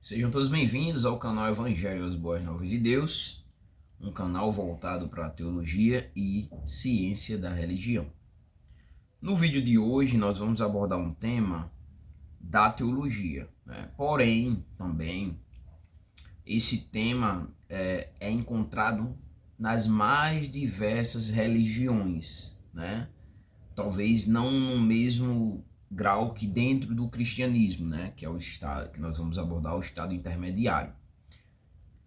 Sejam todos bem-vindos ao canal Evangelho as Boas Novas de Deus, um canal voltado para a teologia e ciência da religião. No vídeo de hoje nós vamos abordar um tema da teologia, né? Porém, também, esse tema é encontrado nas mais diversas religiões, né? Talvez não no mesmo grau que dentro do cristianismo, né? Que é o estado que nós vamos abordar, o estado intermediário.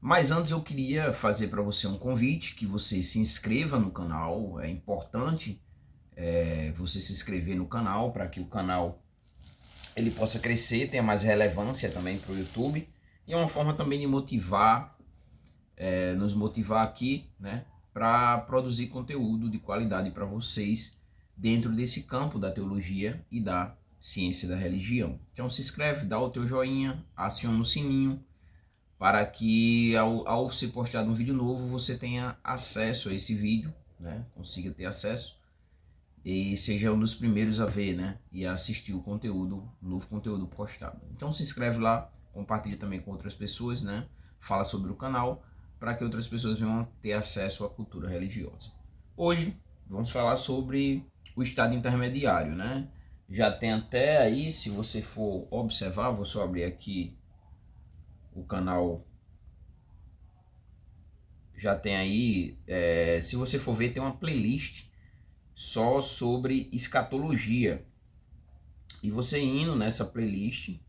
Mas antes eu queria fazer para você um convite, que você se inscreva no canal. É importante você se inscrever no canal para que o canal ele possa crescer, tenha mais relevância também para o YouTube. E é uma forma também de motivar, nos motivar aqui, né? Para produzir conteúdo de qualidade para vocês dentro desse campo da teologia e da ciência da religião. Então se inscreve, dá o teu joinha, aciona o sininho, para que ao ser postado um vídeo novo, você tenha acesso a esse vídeo, né? Consiga ter acesso e seja um dos primeiros a ver, né? E a assistir o conteúdo, o novo conteúdo postado. Então se inscreve lá, compartilha também com outras pessoas, né? Fala sobre o canal, para que outras pessoas venham ter acesso à cultura religiosa. Hoje vamos falar sobre o estado intermediário, né? Já tem até aí, se você for observar, vou só abrir aqui o canal. Já tem aí, se você for ver, tem uma playlist só sobre escatologia. E você indo nessa playlist,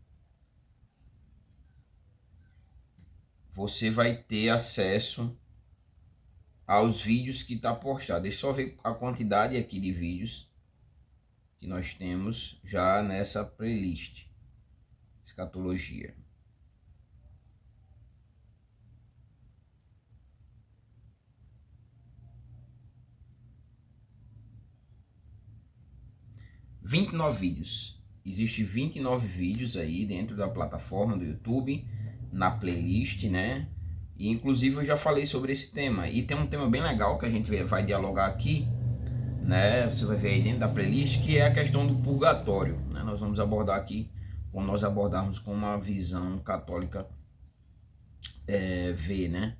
você vai ter acesso aos vídeos que está postado. Deixa eu só ver a quantidade aqui de vídeos que nós temos já nessa playlist. Escatologia. (29 vídeos. Existem 29 vídeos aí dentro da plataforma do YouTube, na playlist, né? E inclusive eu já falei sobre esse tema. E tem um tema bem legal que a gente vai dialogar aqui, né? Você vai ver aí dentro da playlist, que é a questão do purgatório, né? Nós vamos abordar aqui, como nós abordarmos com uma visão católica vê, né?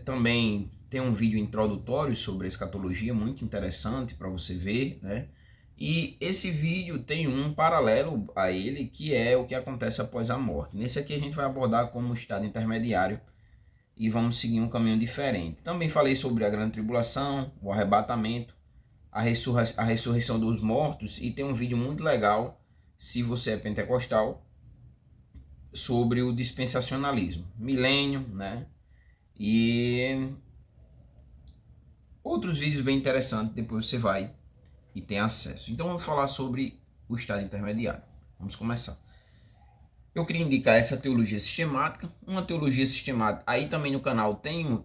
Também tem um vídeo introdutório sobre a escatologia, muito interessante para você ver, né? E esse vídeo tem um paralelo a ele, que é o que acontece após a morte. Nesse aqui a gente vai abordar como estado intermediário e vamos seguir um caminho diferente. Também falei sobre a grande tribulação, o arrebatamento, a ressurreição dos mortos, e tem um vídeo muito legal, se você é pentecostal, sobre o dispensacionalismo, milênio, né? E outros vídeos bem interessantes, depois você vai e tem acesso. Então vamos falar sobre o estado intermediário. Vamos começar. Eu queria indicar essa teologia sistemática, uma teologia sistemática. Aí também no canal tem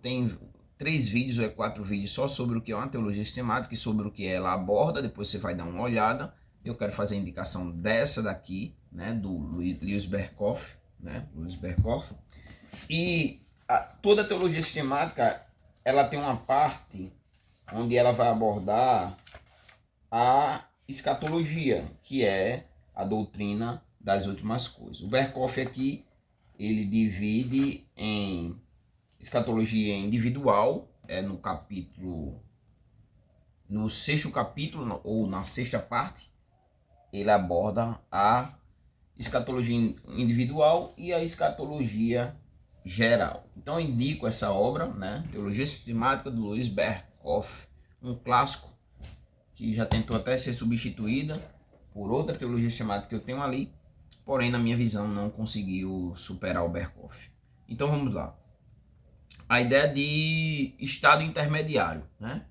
3 vídeos ou 4 vídeos só sobre o que é uma teologia sistemática e sobre o que ela aborda. Depois você vai dar uma olhada. Eu quero fazer a indicação dessa daqui, né, do Lewis Berkhof, né, Lewis Berkhof. E toda a teologia sistemática, ela tem uma parte onde ela vai abordar a escatologia, que é a doutrina das últimas coisas. O Berkhof aqui, ele divide em escatologia individual, no 6º capítulo, ou na 6ª parte, ele aborda a escatologia individual e a escatologia geral. Então eu indico essa obra, né? Teologia Sistemática do Lewis Berkhof, um clássico que já tentou até ser substituída por outra teologia sistemática que eu tenho ali, porém na minha visão não conseguiu superar o Berkhof. Então vamos lá. A ideia de estado intermediário, né?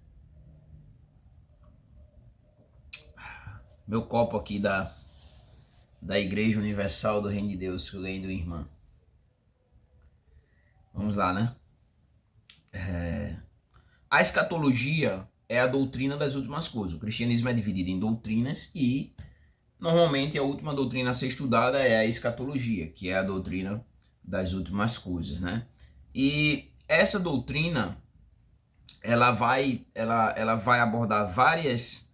Meu copo aqui da Igreja Universal do Reino de Deus que eu ganhei do irmão. Vamos lá, né? A escatologia é a doutrina das últimas coisas. O cristianismo é dividido em doutrinas e normalmente a última doutrina a ser estudada é a escatologia, que é a doutrina das últimas coisas, né? E essa doutrina ela vai abordar vários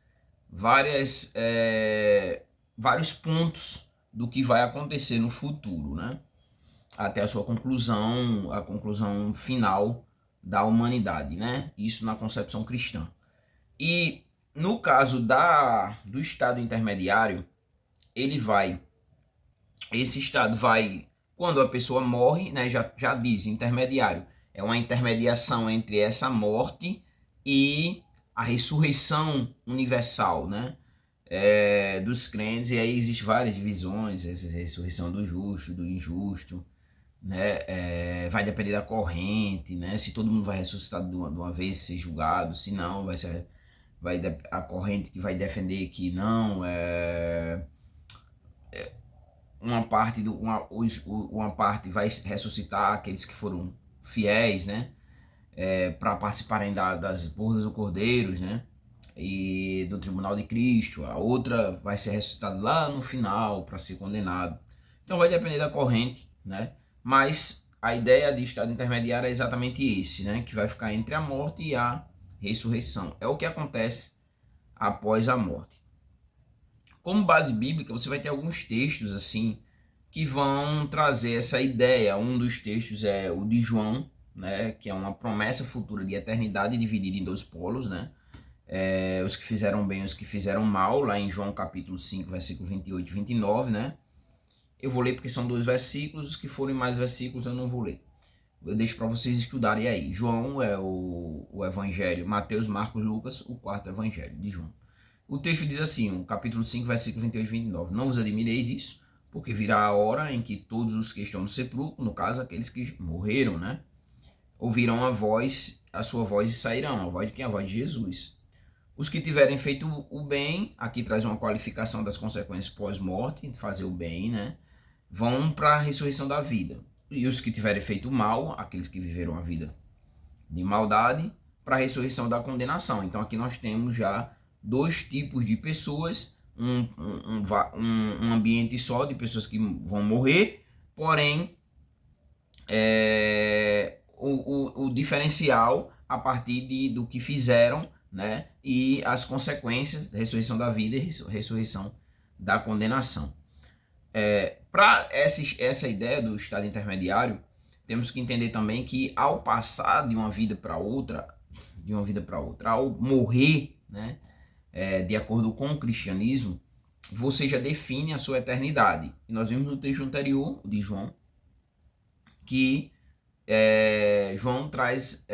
pontos do que vai acontecer no futuro, né? até a sua conclusão, a conclusão final da humanidade, né? Isso na concepção cristã. E no caso do estado intermediário, esse estado vai, quando a pessoa morre, né? Já diz, intermediário, é uma intermediação entre essa morte e a ressurreição universal, né? Dos crentes, e aí existem várias divisões, essa ressurreição do justo, do injusto, né? Vai depender da corrente, né? Se todo mundo vai ressuscitar de uma vez, ser julgado, se não, a corrente que vai defender que não, uma parte vai ressuscitar aqueles que foram fiéis, né? Para participarem das bodas do Cordeiro, né? E do tribunal de Cristo. A outra vai ser ressuscitada lá no final para ser condenado. Então vai depender da corrente, né? Mas a ideia de estado intermediário é exatamente esse, né? Que vai ficar entre a morte e a ressurreição. É o que acontece após a morte. Como base bíblica, você vai ter alguns textos assim que vão trazer essa ideia. Um dos textos é o de João, né? Que é uma promessa futura de eternidade dividida em dois polos, né? Os que fizeram bem e os que fizeram mal, lá em João capítulo 5, versículo 28 e 29, né? Eu vou ler porque são 2 versículos, os que forem mais versículos eu não vou ler. Eu deixo para vocês estudarem aí. João é o evangelho, Mateus, Marcos, Lucas, o quarto evangelho de João. O texto diz assim, o capítulo 5, versículo 28 e 29. Não vos admireis disso, porque virá a hora em que todos os que estão no sepulcro, no caso aqueles que morreram, né? Ouvirão a sua voz e sairão. A voz de quem? A voz de Jesus. Os que tiverem feito o bem, aqui traz uma qualificação das consequências pós-morte, fazer o bem, né? Vão para a ressurreição da vida. E os que tiverem feito o mal, aqueles que viveram a vida de maldade, para a ressurreição da condenação. Então aqui nós temos já 2 tipos de pessoas, um ambiente só de pessoas que vão morrer, porém o diferencial a partir do que fizeram, né? E as consequências, ressurreição da vida e ressurreição da condenação. Para essa ideia do estado intermediário, temos que entender também que ao passar de uma vida para outra, ao morrer, né? De acordo com o cristianismo, você já define a sua eternidade. E nós vimos no texto anterior de João que João traz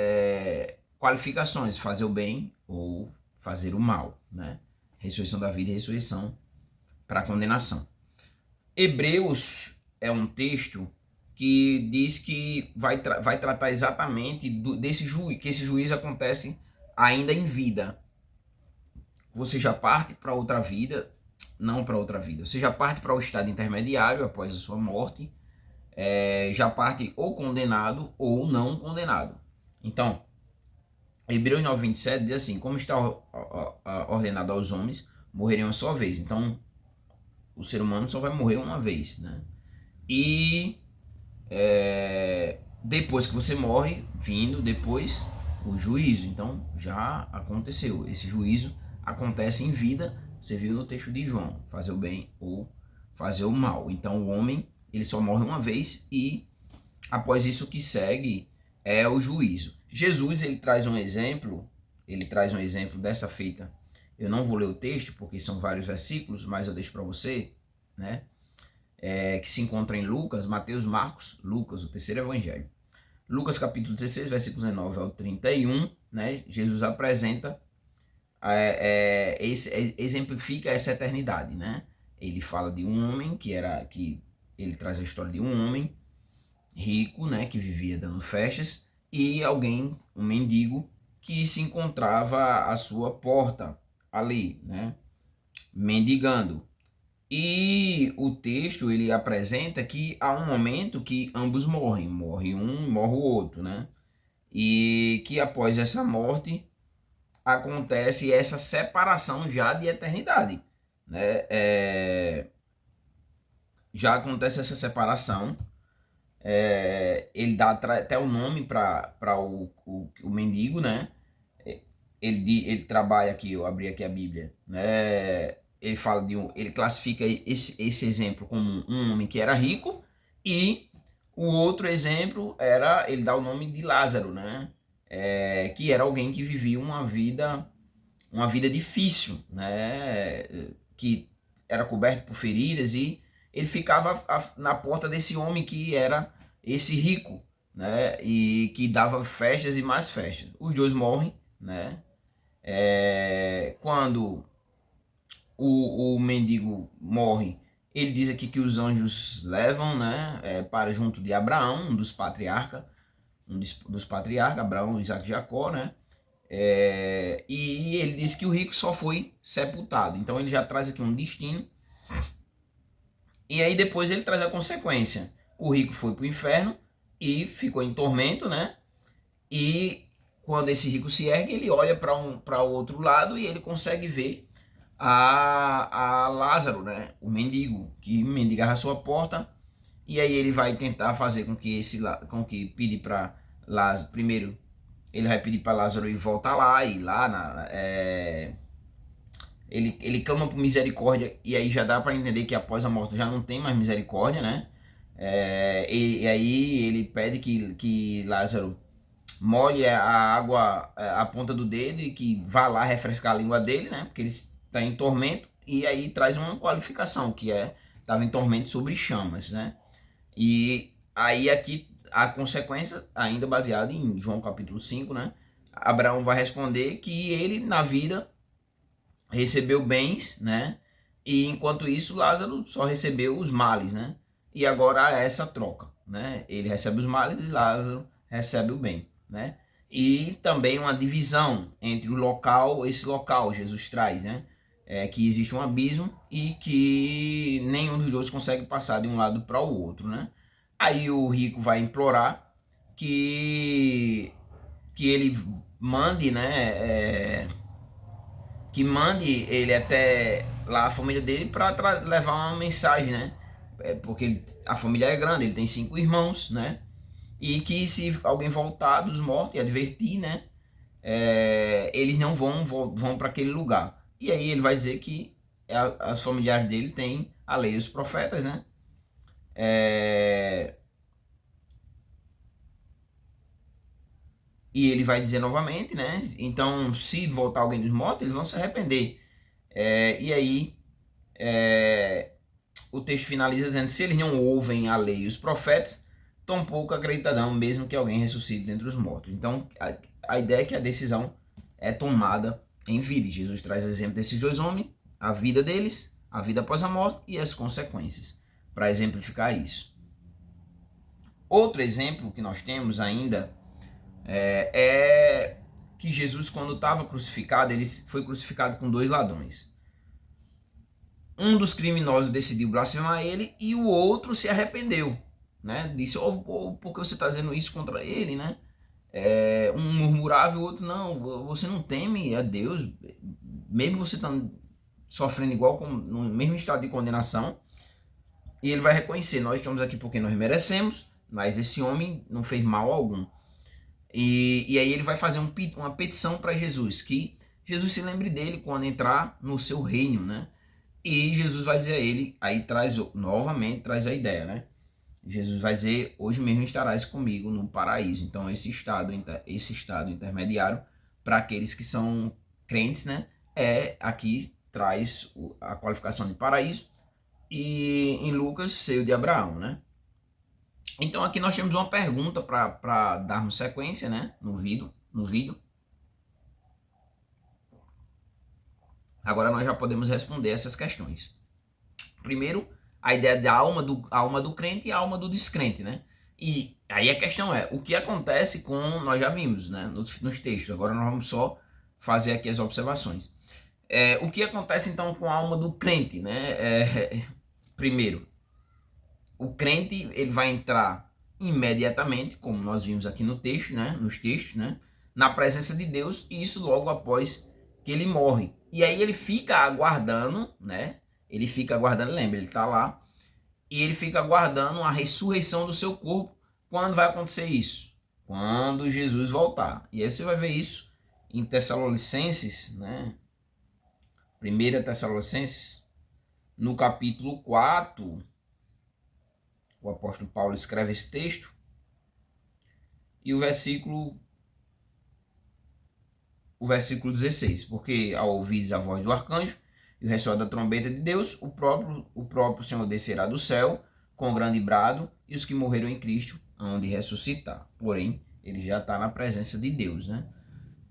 qualificações, fazer o bem ou fazer o mal, né? Ressurreição da vida e ressurreição para a condenação. Hebreus é um texto que diz que vai tratar exatamente desse juízo, que esse juízo acontece ainda em vida. Você já parte para outra vida, não para outra vida, você já parte para o estado intermediário após a sua morte, já parte ou condenado ou não condenado. Então, Hebreus 9, 27 diz assim, como está ordenado aos homens, morrerem uma só vez. Então, o ser humano só vai morrer uma vez, né? E depois que você morre, vindo depois o juízo. Então, já aconteceu. Esse juízo acontece em vida, você viu no texto de João, fazer o bem ou fazer o mal. Então, o homem, ele só morre uma vez e após isso que segue é o juízo. Jesus, ele traz um exemplo dessa feita. Eu não vou ler o texto porque são vários versículos, mas eu deixo para você, né? Que se encontra em Lucas, Mateus, Marcos, Lucas, o terceiro evangelho. Lucas capítulo 16, versículos 19 ao 31, né? Jesus apresenta, exemplifica essa eternidade, né? Ele fala de um homem ele traz a história de um homem rico, né, que vivia dando festas, e alguém, um mendigo, que se encontrava à sua porta ali, né, mendigando. E o texto ele apresenta que há um momento que ambos morrem, morre um, morre o outro, né? E que após essa morte acontece essa separação já de eternidade, né? Já acontece essa separação. Ele dá até o nome para o mendigo, né? Ele trabalha aqui, eu abri aqui a Bíblia, né? Ele fala ele classifica esse exemplo como um homem que era rico e O outro exemplo era, ele dá o nome de Lázaro, né? Que era alguém que vivia uma vida difícil, né? Que era coberto por feridas e ele ficava na porta desse homem que era esse rico, né? E que dava festas e mais festas. Os dois morrem, né? Quando o mendigo morre, ele diz aqui que os anjos levam, né? Para junto de Abraão, um dos patriarcas, Abraão, Isaac e Jacó, né? E ele diz que o rico só foi sepultado. Então ele já traz aqui um destino. E aí depois ele traz a consequência. O rico foi para o inferno e ficou em tormento, né? E quando esse rico se ergue, ele olha para o outro lado e ele consegue ver a Lázaro, né? O mendigo, que mendigava a sua porta. E aí ele vai tentar fazer com que pedir para Lázaro, primeiro ele vai pedir para Lázaro ir voltar lá, e lá ele clama por misericórdia, e aí já dá para entender que após a morte já não tem mais misericórdia, né? E aí ele pede que Lázaro molhe a água, a ponta do dedo, e que vá lá refrescar a língua dele, né? Porque ele está em tormento, e aí traz uma qualificação, que estava em tormento sobre chamas, né? E aí aqui a consequência, ainda baseada em João capítulo 5, né? Abraão vai responder que ele na vida recebeu bens, né? E enquanto isso Lázaro só recebeu os males, né? E agora há essa troca, né? Ele recebe os males e Lázaro recebe o bem, né? E também uma divisão entre o local, esse local Jesus traz, né? Que existe um abismo e que nenhum dos dois consegue passar de um lado para o outro, né? Aí o rico vai implorar que ele mande, né? Que mande ele até lá a família dele para levar uma mensagem, né? Porque a família é grande, ele tem 5 irmãos, né? E que se alguém voltar dos mortos e advertir, né? Eles não vão para aquele lugar. E aí ele vai dizer que as familiares dele têm a lei e os profetas, né? E ele vai dizer novamente, né? Então, se voltar alguém dos mortos, eles vão se arrepender. E aí, o texto finaliza dizendo: se eles não ouvem a lei e os profetas, tampouco acreditarão, mesmo que alguém ressuscite dentre os mortos. Então, a ideia é que a decisão é tomada em vida. E Jesus traz exemplo desses dois homens, a vida deles, a vida após a morte e as consequências, para exemplificar isso. Outro exemplo que nós temos ainda é que Jesus, quando estava crucificado, ele foi crucificado com 2 ladrões. Um dos criminosos decidiu blasfemar ele e o outro se arrependeu, né? Disse: oh, por que você está dizendo isso contra ele, né? Um murmurava e o outro: não, você não teme a Deus, mesmo você estando sofrendo igual, no mesmo estado de condenação. E ele vai reconhecer: nós estamos aqui porque nós merecemos, mas esse homem não fez mal algum. E aí ele vai fazer uma petição para Jesus, que Jesus se lembre dele quando entrar no seu reino, né? E Jesus vai dizer a ele, aí novamente traz a ideia, né? Jesus vai dizer: hoje mesmo estarás comigo no paraíso. Então esse estado intermediário para aqueles que são crentes, né? Aqui traz a qualificação de paraíso, e em Lucas, seio de Abraão, né? Então aqui nós temos uma pergunta para darmos sequência, né? No vídeo. Agora nós já podemos responder essas questões. Primeiro, a ideia da alma do crente e a alma do descrente, né? E aí a questão é: o que acontece com... Nós já vimos, né? Nos textos. Agora nós vamos só fazer aqui as observações. O que acontece então com a alma do crente, né? Primeiro, o crente ele vai entrar imediatamente, como nós vimos aqui no texto, né? Nos textos, né? Na presença de Deus, e isso logo após que ele morre. E aí ele fica aguardando, né? Ele fica aguardando, lembra, ele está lá, e ele fica aguardando a ressurreição do seu corpo. Quando vai acontecer isso? Quando Jesus voltar. E aí você vai ver isso em Tessalonicenses, né? 1 Tessalonicenses, no capítulo 4, o apóstolo Paulo escreve esse texto, e o versículo 16, porque ao ouvir a voz do arcanjo e o ressoar da trombeta de Deus, o próprio Senhor descerá do céu com grande brado, e os que morreram em Cristo hão de ressuscitar. Porém, ele já está na presença de Deus, né?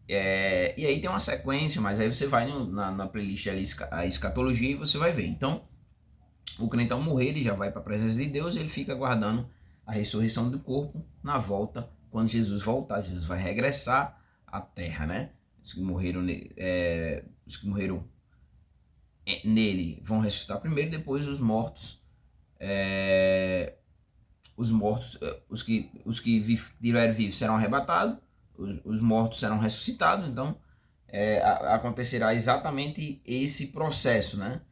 E aí tem uma sequência, mas aí você vai na playlist ali, a escatologia, e você vai ver. Então, o crente ao morrer, ele já vai para a presença de Deus, ele fica aguardando a ressurreição do corpo na volta, quando Jesus voltar. Jesus vai regressar à terra, né? Os que morreram nele vão ressuscitar primeiro, depois os mortos, os que estiverem vivos serão arrebatados, os mortos serão ressuscitados. Então acontecerá exatamente esse processo, né?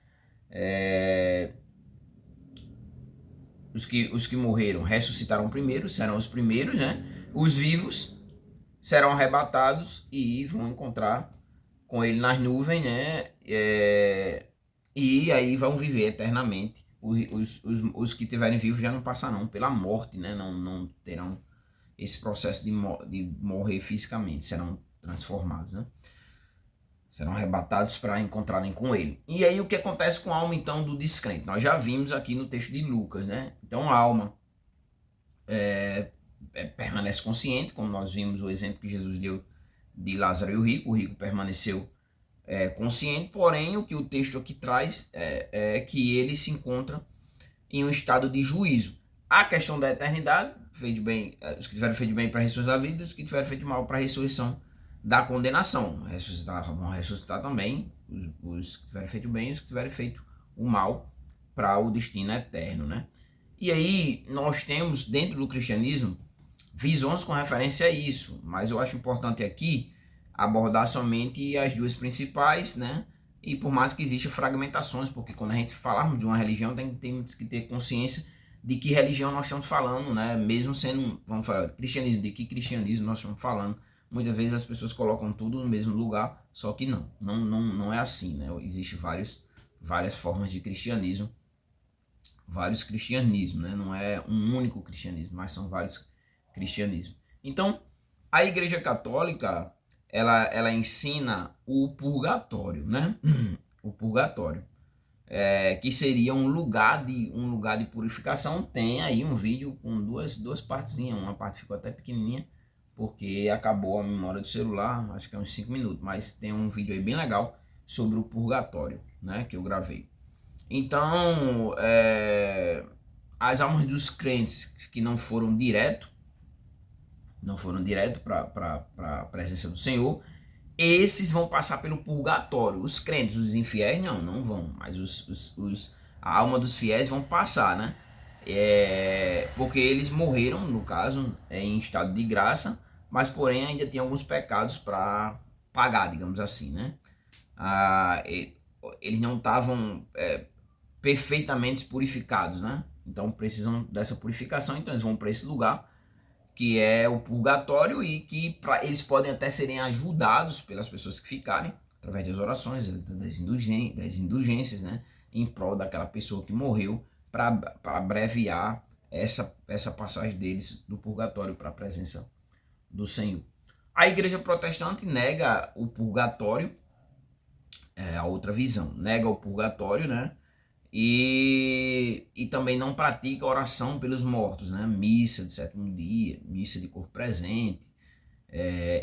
Os que morreram ressuscitarão primeiro, serão os primeiros, né? Os vivos serão arrebatados e vão encontrar com ele nas nuvens, né? E aí vão viver eternamente. Os que estiverem vivos já não passarão pela morte, né? Não terão esse processo de morrer fisicamente, serão transformados, né? Serão arrebatados para encontrarem com ele. E aí o que acontece com a alma, então, do descrente? Nós já vimos aqui no texto de Lucas, né? Então a alma permanece consciente, como nós vimos o exemplo que Jesus deu de Lázaro e o rico. O rico permaneceu consciente, porém o que o texto aqui traz é que ele se encontra em um estado de juízo. A questão da eternidade, os que tiveram feito bem para a ressurreição da vida, os que tiveram feito mal para a ressurreição da condenação. Vão ressuscitar também os que tiveram feito bem e os que tiveram feito o mal para o destino eterno, né? E aí nós temos dentro do cristianismo visões com referência a isso, mas eu acho importante aqui abordar somente as duas principais, né? E por mais que existam fragmentações, porque quando a gente falarmos de uma religião, temos que ter consciência de que religião nós estamos falando, né? Mesmo sendo, vamos falar, cristianismo, de que cristianismo nós estamos falando. Muitas vezes as pessoas colocam tudo no mesmo lugar, só que não é assim, né? Existem várias formas de cristianismo, vários cristianismos, né? Não é um único cristianismo, mas são vários cristianismos. Então, a Igreja Católica, ela ensina o purgatório, né? O purgatório, que seria um lugar de purificação. Tem aí um vídeo com duas partezinhas, uma parte ficou até pequenininha, porque acabou a memória do celular, acho que é uns 5 minutos, mas tem um vídeo aí bem legal sobre o purgatório, né, que eu gravei. Então, as almas dos crentes que não foram direto para a presença do Senhor, esses vão passar pelo purgatório. Os crentes, os infiéis, não vão, mas a alma dos fiéis vão passar, né? Porque eles morreram, no caso, em estado de graça, mas porém ainda tem alguns pecados para pagar, digamos assim, né? Eles não estavam perfeitamente purificados, né? Então precisam dessa purificação, então eles vão para esse lugar que é o purgatório, e que eles podem até serem ajudados pelas pessoas que ficarem, através das orações, das indulgências, né, em prol daquela pessoa que morreu, para abreviar essa passagem deles do purgatório para a presença do Senhor. A Igreja Protestante nega o purgatório, a outra visão, nega o purgatório, né? E também não pratica oração pelos mortos, né? Missa de sétimo dia, missa de corpo presente.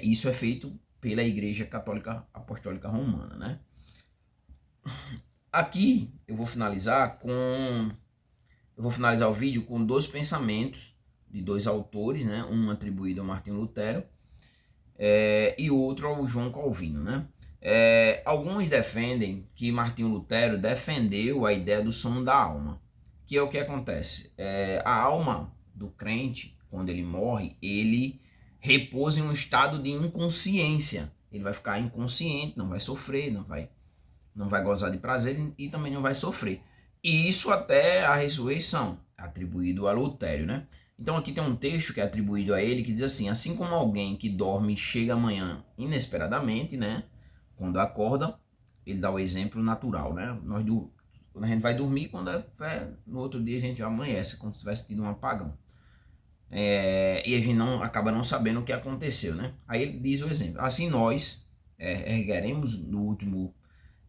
Isso é feito pela Igreja Católica Apostólica Romana, né? Aqui eu vou finalizar o vídeo com dois pensamentos de dois autores, né? Um atribuído a Martinho Lutero e outro ao João Calvino, né? Alguns defendem que Martinho Lutero defendeu a ideia do sono da alma, que é o que acontece. A alma do crente, quando ele morre, ele repousa em um estado de inconsciência. Ele vai ficar inconsciente, não vai sofrer, não vai gozar de prazer e também não vai sofrer. E isso até a ressurreição, atribuído a Lutero, né? Então aqui tem um texto que é atribuído a ele que diz assim como alguém que dorme chega amanhã inesperadamente, né? Quando acorda, ele dá o exemplo natural, né? Quando a gente vai dormir, quando no outro dia a gente já amanhece, como se tivesse tido um apagão. E a gente acaba não sabendo o que aconteceu, né? Aí ele diz o exemplo: assim nós ergueremos no último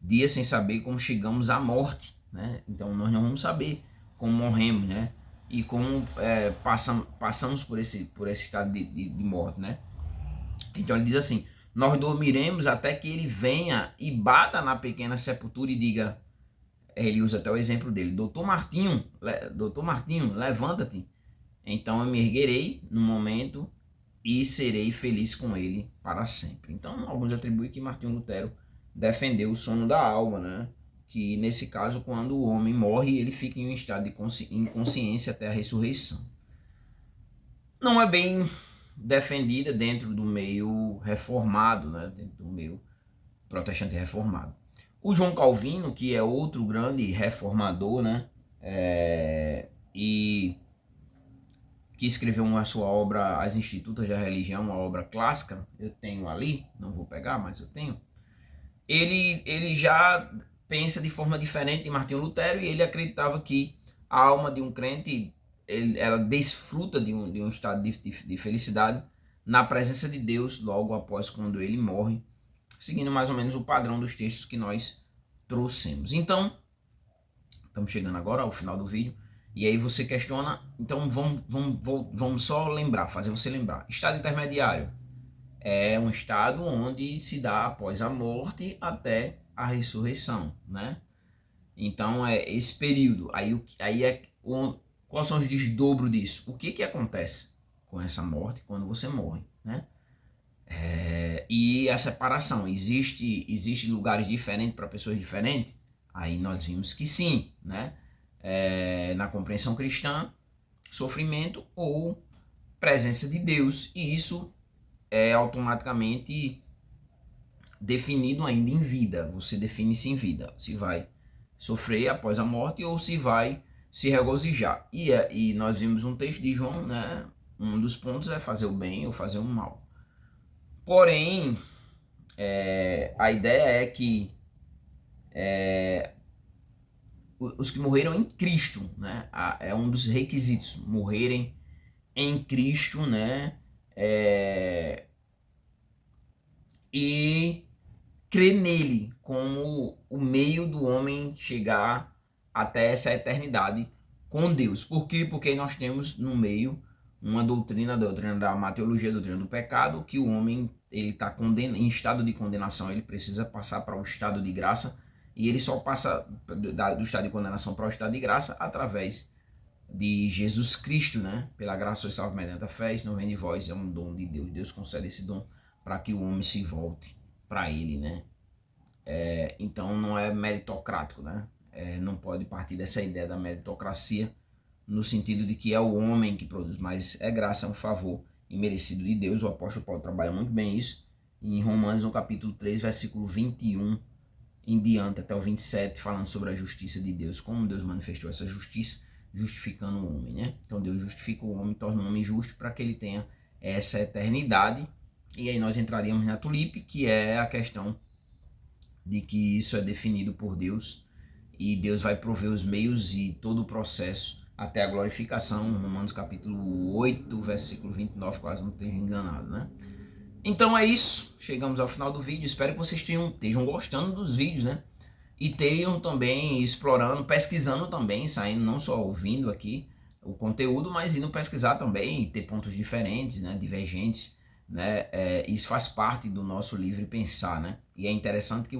dia sem saber como chegamos à morte, né? Então nós não vamos saber como morremos, né? E como passamos por esse estado de morte, né? Então ele diz assim: nós dormiremos até que ele venha e bata na pequena sepultura e diga, ele usa até o exemplo dele, doutor Martinho, levanta-te. Então eu me erguerei no momento e serei feliz com ele para sempre. Então alguns atribuem que Martinho Lutero defendeu o sono da alma, né? Que nesse caso, quando o homem morre, ele fica em um estado de inconsciência até a ressurreição. Não é bem defendida dentro do meio reformado, né? Dentro do meio protestante reformado. O João Calvino, que é outro grande reformador, né? E que escreveu a sua obra As Institutas da Religião, uma obra clássica, eu tenho ali, não vou pegar, mas eu tenho. Ele já pensa de forma diferente de Martinho Lutero, e ele acreditava que a alma de um crente ela desfruta de um estado de felicidade na presença de Deus logo após quando ele morre, seguindo mais ou menos o padrão dos textos que nós trouxemos. Então, estamos chegando agora ao final do vídeo, e aí você questiona, então vamos só lembrar, fazer você lembrar. Estado intermediário é um estado onde se dá após a morte até a ressurreição, né? Então é esse período. Quais são os desdobros disso? O que acontece com essa morte quando você morre, né? E a separação, existe lugares diferentes para pessoas diferentes? Aí nós vimos que sim, né? Na compreensão cristã, sofrimento ou presença de Deus, e isso é automaticamente definido ainda em vida. Você define-se em vida, se vai sofrer após a morte ou se vai se regozijar. E nós vimos um texto de João, né? Um dos pontos é fazer o bem ou fazer o mal. Porém, a ideia é que os que morreram em Cristo, né? É um dos requisitos, morrerem em Cristo, né? E crer nele como o meio do homem chegar até essa eternidade com Deus. Por quê? Porque nós temos no meio uma doutrina, a doutrina da amatologia, a doutrina do pecado, que o homem ele está em estado de condenação, ele precisa passar para o estado de graça, e ele só passa do estado de condenação para o estado de graça através de Jesus Cristo, né? Pela graça sois salvos mediante a fé, isso não vem de vós, é um dom de Deus. Deus concede esse dom para que o homem se volte para ele, né? Então não é meritocrático, né? Não pode partir dessa ideia da meritocracia no sentido de que é o homem que produz, mas é graça, é um favor imerecido de Deus. O apóstolo Paulo trabalha muito bem isso em Romanos, no capítulo 3, versículo 21 em diante até o 27, falando sobre a justiça de Deus, como Deus manifestou essa justiça, justificando o homem, né? Então Deus justifica o homem, torna o homem justo para que ele tenha essa eternidade. E aí nós entraríamos na tulipe, que é a questão de que isso é definido por Deus, e Deus vai prover os meios e todo o processo até a glorificação, Romanos capítulo 8, versículo 29, quase não esteja enganado, né? Então é isso, chegamos ao final do vídeo, espero que vocês estejam gostando dos vídeos, né? E tenham também explorando, pesquisando também, saindo não só ouvindo aqui o conteúdo, mas indo pesquisar também e ter pontos diferentes, né? Divergentes, né? Isso faz parte do nosso livre pensar, né? E é interessante que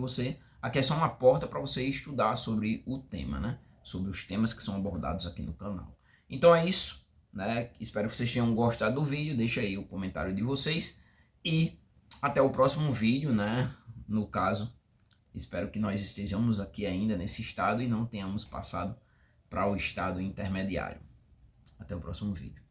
aqui é só uma porta para você estudar sobre o tema, né? Sobre os temas que são abordados aqui no canal. Então é isso, né? Espero que vocês tenham gostado do vídeo, deixa aí o comentário de vocês e até o próximo vídeo, né? No caso, espero que nós estejamos aqui ainda nesse estado e não tenhamos passado para o estado intermediário. Até o próximo vídeo.